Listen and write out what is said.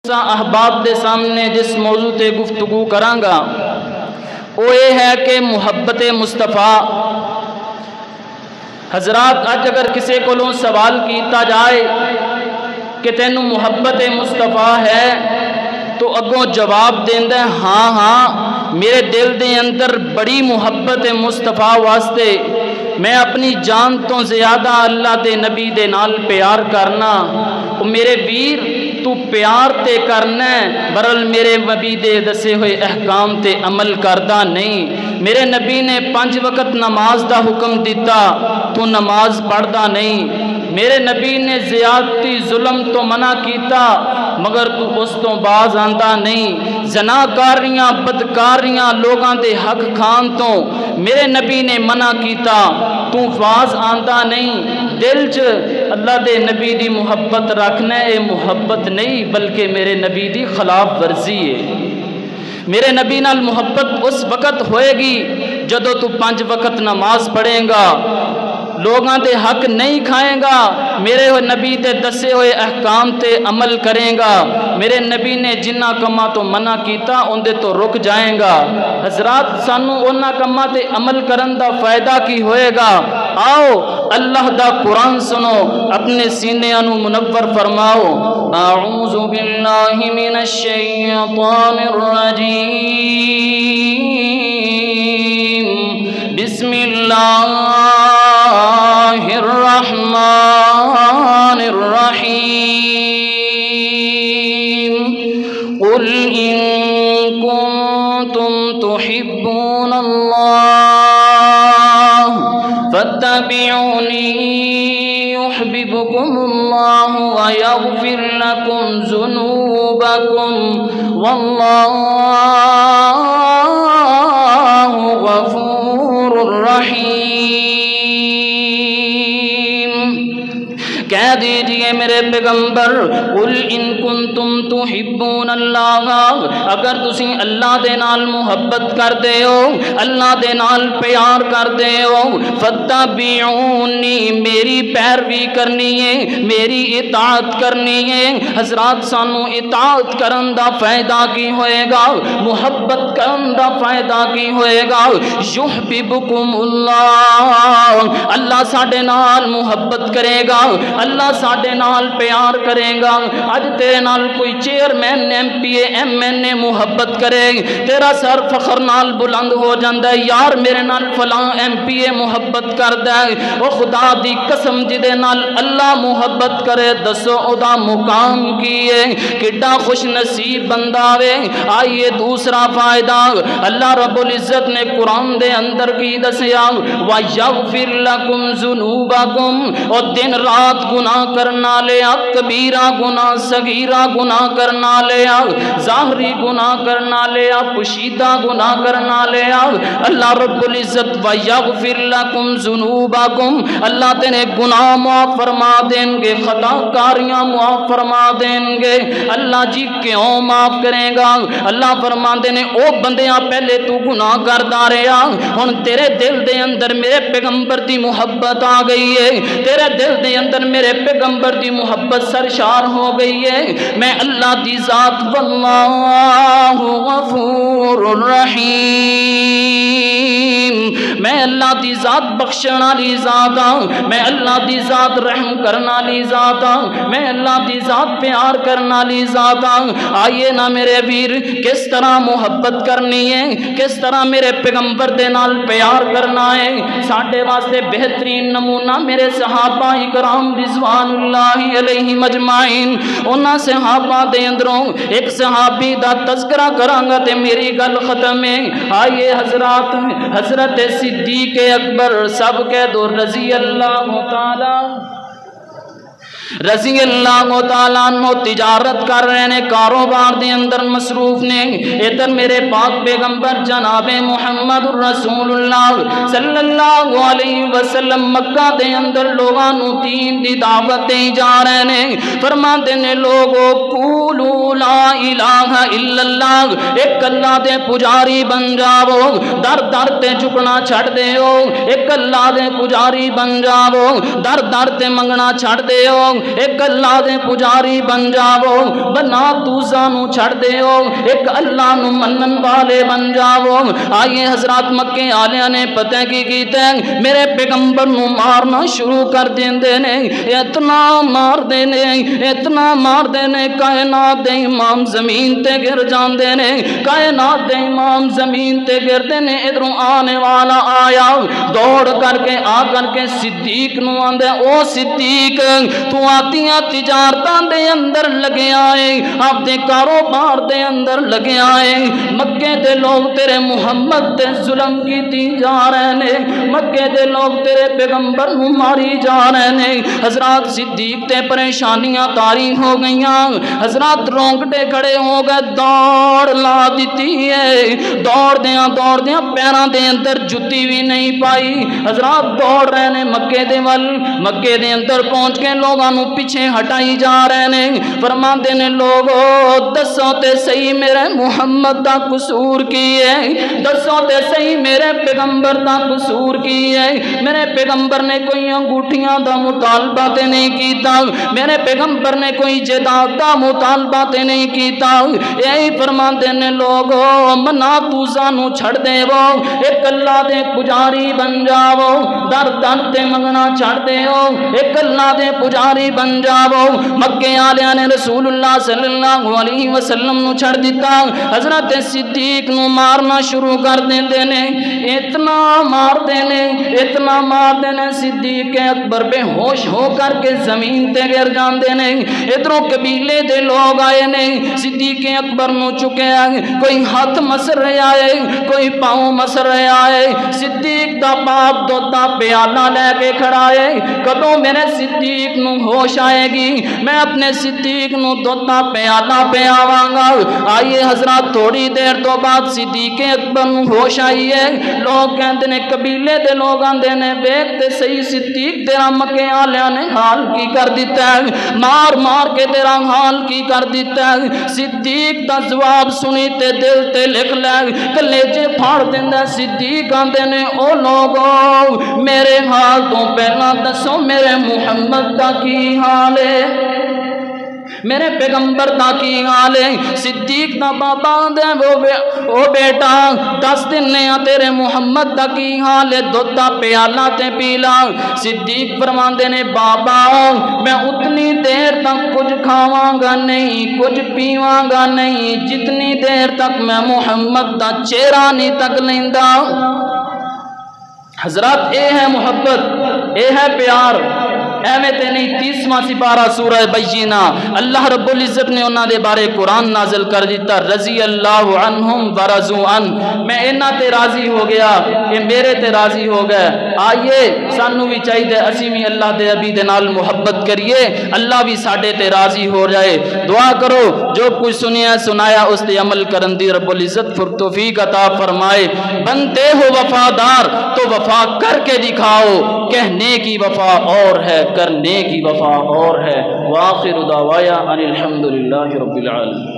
احباب دے سامنے جس موضوع تے گفتگو کرانگا وہ یہ ہے کہ محبت مصطفیٰ۔ حضرات اج اگر کسی کو سوال کیتا جائے کہ تینوں محبت مصطفیٰ ہے تو اگوں جواب دیندہ ہے ہاں ہاں میرے دل دے اندر بڑی محبت مصطفیٰ واسطے، میں اپنی جان تو زیادہ اللہ دے نبی دے نال پیار کرنا۔ میرے ویر تو پیار تے کرنا ہے برل میرے نبی دے دسے ہوئے احکام تے عمل کردہ نہیں۔ میرے نبی نے 5 وقت نماز دا حکم دیتا تو نماز پڑھدا نہیں۔ میرے نبی نے زیادتی ظلم تو منع کیتا مگر تو اس تو باز آندہ نہیں۔ زناکاریاں بدکاریاں لوگاں دے حق کھان تو میرے نبی نے منع کیتا تو باز آندہ نہیں۔ دل چ اللہ دے نبی دی محبت رکھنا ہے محبت نہیں بلکہ میرے نبی دی خلاف ورزی ہے۔ میرے نبی نال محبت اس وقت ہوئے گی جدو تو 5 وقت نماز پڑھیں گا، لوگاں دے حق نہیں کھائیں گا، میرے نبی دے دسے ہوئے احکام تے عمل کریں گا، میرے نبی نے جنہ کما تو منع کیتا ان دے تو رک جائیں گا۔ حضرات سانو انہ کما تے عمل کرن دا فائدہ کی ہوئے گا؟ آؤ اللہ دا قرآن سنو، اپنے سینے انو منور فرماؤ۔ اعوذ باللہ من الشیطان الرجیم، بسم اللہ الرحمن الرحیم۔ قل ان کنتم تحبون اللہ فاتبعونی یحببکم اللہ ویغفر لکم ذنوبکم واللہ غفور رحیم۔ کہہ دیجئے میرے پیغمبر قل ان کنتم تحبون اللہ، اگر تسی اللہ دے نال محبت کر دے ہو، اللہ دے نال پیار کر دے ہو، فتبعونی میری پیروی کرنی ہے، میری اطاعت کرنی ہے۔ حضرات سانو اطاعت کرن دا فائدہ کی ہوئے گا؟ محبت کرن دا فائدہ کی ہوئے گا؟ یحببکم اللہ، اللہ ساڈے نال محبت کرے گا، اللہ ساڈے نال پیار کرے گا۔ اج تیرے نال کوئی chairman M P A M N A محبت کرے، تیرا سر فخر نال بلند ہو جاندہ ہے، یار میرے نال فلاں ایم پی اے محبت کردہ ہے۔ وہ خدا دی قسم جدے نال اللہ محبت کرے دسو او دا مقام کیے، کڈا خوش نصیب بندہ وے۔ آئیے دوسرا فائدہ اللہ رب العزت نے قرآن دے اندر کی دسیا، وَيَغْفِرْ لَكُمْ ذُنُوبَكُمْ، اور دن رات گناہ کرنا لیا، کبیرہ گناہ صغیرہ گناہ کرنا لیا، ظاہری گناہ کرنا لیا، پوشیدہ گناہ کرنا لیا، اللہ رب العزت وَيَغْفِرْ لَكُمْ ذُنُوبَكُمْ، اللہ تینے گناہ معاف فرما دیں گے، خطا کاریاں معاف فرما دیں گے۔ اللہ جی کیوں معاف کریں گا؟ اللہ فرما دینے او بندیاں پہلے تو گناہ کردہ رہا، ہن تیرے دل دے اندر میرے پیغمبر دی محبت آ گئی ہے، تیرے دل دے اندر میرے پیغمبر دی محبت سرشار ہو گئی ہے، میں اللہ دی ذات واللہ غفور الرحیم، میں اللہ دی ذات بخشنا لی ذات ہوں، میں اللہ دی ذات رحم کرنا لی ذات ہوں، میں اللہ دی ذات پیار کرنا لی ذات ہوں۔ آئیے نا میرے ویر کس طرح محبت کرنی ہے، کس طرح میرے پیغمبر دے نال پیار کرنا ہے۔ ساڈے واسطے بہترین نمونہ میرے صحابہ اکرام رضوان اللہ علیہ مجمعین، انہاں صحابہ دے اندروں ایک صحابی دا تذکرہ کرانگا تے میری گل ختم ہے۔ آئیے حضرات حضرت صدیق اکبر سب کہہ دو رضی اللہ تعالی رضی اللہ تعالیٰ عنہ، تجارت کر رہے نے، کاروبار دے اندر مصروف نے۔ ادھر میرے پاک پیغمبر جناب محمد رسول اللہ صلی اللہ علیہ وسلم مکہ دے اندر لوگاں نو دین دی دعوت دے جا رہے نے، فرماتے نے لوگو قولوا لا الہ الا اللہ، ایک اللہ دے پجاری بن جاؤ، در در تے چکنا چھڑ دیو، ایک اللہ دے پجاری بن جاؤ، در در تے منگنا چھڑ دیو، ایک اللہ دے پجاری بن جاؤ، بنا توزانو چھڑ دیو، ایک اللہ نو منن والے بن جاؤ۔ آئیے حضرات مکے آلیاں نے پتہ کی کیتے ہیں میرے پیغمبر نو مارنا شروع کر دیندے نے، اتنا مار دینے، اتنا مار دینے، کائنات دے امام زمین تے گر جاندے نے، کائنات دے امام زمین تے گر دینے۔ ادھروں آنے والا آیا دوڑ کر کے صدیق نو آندے او صدیق تو آتیاں تجارتاں دے اندر لگے آئے، آپ دے کاروبار دے اندر لگے آئے، مکے دے لوگ تیرے محمد تے ظلم کیتی جا رہے نے، مکے دے لوگ تیرے پیغمبر نو ماری جا رہے نے۔ حضرات صدیق تے پریشانیاں طاری ہو گئیاں، حضرات رونگٹے کھڑے ہو گئے، دوڑ لا دیتی ہے، دوڑ دیاں پیراں دے اندر جتی بھی نہیں پائی، حضرات دوڑ رہے نے مکے دے ول، مکے دے اندر پہنچ کے لوگاں نو پیچھے ہٹائی جا رہے نے، فرماندے نے لوگو دسو تے صحیح میرے محمد دا قصور کی ہے، دسو تے صحیح میرے پیغمبر دا قصور کی ہے، میرے پیغمبر نے کوئی انگوٹھیاں دا مطالبہ تے نہیں کیتا، میرے پیغمبر نے کوئی جداد دا مطالبہ تے نہیں کیتا، یہی فرماندے نے لوگو منا توزانو چھڑ دے وہ، ایک اللہ دے پجاری بن جاؤ، در در تے منگنا چھڑ دے وہ، ایک اللہ دے پجاری بن جاؤ۔ مکے آلیاں نے رسول اللہ صلی اللہ علیہ وسلم نو چھڑ دیتا، حضرت صدیق نو مارنا شروع کر دیندے نے، اتنا مار دینے، اتنا مار دینے، صدیق اکبر بے ہوش ہو کر کے زمین تے گر جاندے نے۔ ادھروں قبیلے دے لوگ آئے نے، صدیق اکبر نو چکے آئے، کوئی ہاتھ مسر رہے آئے، کوئی پاؤں مسر رہے آئے، صدیق دا باپ دوتا پیالہ لے کے کھڑائے، کدوں میرے صدیق نو ہوش آئے گی، میں اپنے صدیق نو دوتا پیالہ پہ آواں گا۔ آئیے حضرات تھوڑی دیر تو بعد صدیق اکبر نو ہوش آئی ہے، لوگ کہندے نے قبیلے دے لوگ آندے نے ویکھتے صحیح صدیق تیرا مکے آلیاں نے حال کی کر دیتا ہے، مار مار کے تیرا حال کی کر دیتا ہے۔ صدیق دا جواب سنی تے دل تے لکھ لے، کلیجے پھاڑ دیندا۔ صدیق آندے نے او لوگو میرے حال تو پہلا دسو میرے محمد دا کی حال ہے، میرے پیغمبر دا کی حال ہے۔ صدیق دا بابا دے او بیٹا 10 دن نے تیرے محمد دا کی حال ہے، دوتا پیالہ تے پیلا۔ صدیق فرماندے نے بابا میں اتنی دیر تک کچھ کھاواں گا نہیں، کچھ پیواں گا نہیں جتنی دیر تک میں محمد دا چہرہ نہیں تک لیندا۔ حضرات اے ہے محبت، اے ہے پیار، ایویں تے نہیں۔ 30واں سپارہ سورہ بینہ، اللہ رب العزت نے انہاں دے بارے قرآن نازل کر دیتا، رضی اللہ عنہم ورضوا عنہ، میں انہاں تے راضی ہو گیا، یہ میرے تے راضی ہو گئے۔ آئیے سانو بھی چاہیے اسی بھی اللہ دے نبی دے نال محبت کریے، اللہ بھی ساڈے تے راضی ہو جائے۔ دعا کرو جو کچھ سنیا سنایا اس تے عمل کرن دی رب العزت توفیق عطا فرمائے۔ بنتے ہو وفادار تو وفا کر کے دکھاؤ، کہنے کی وفا اور ہے کرنے کی وفا اور ہے۔ وآخر دعوایا ان الحمدللہ رب العالمین۔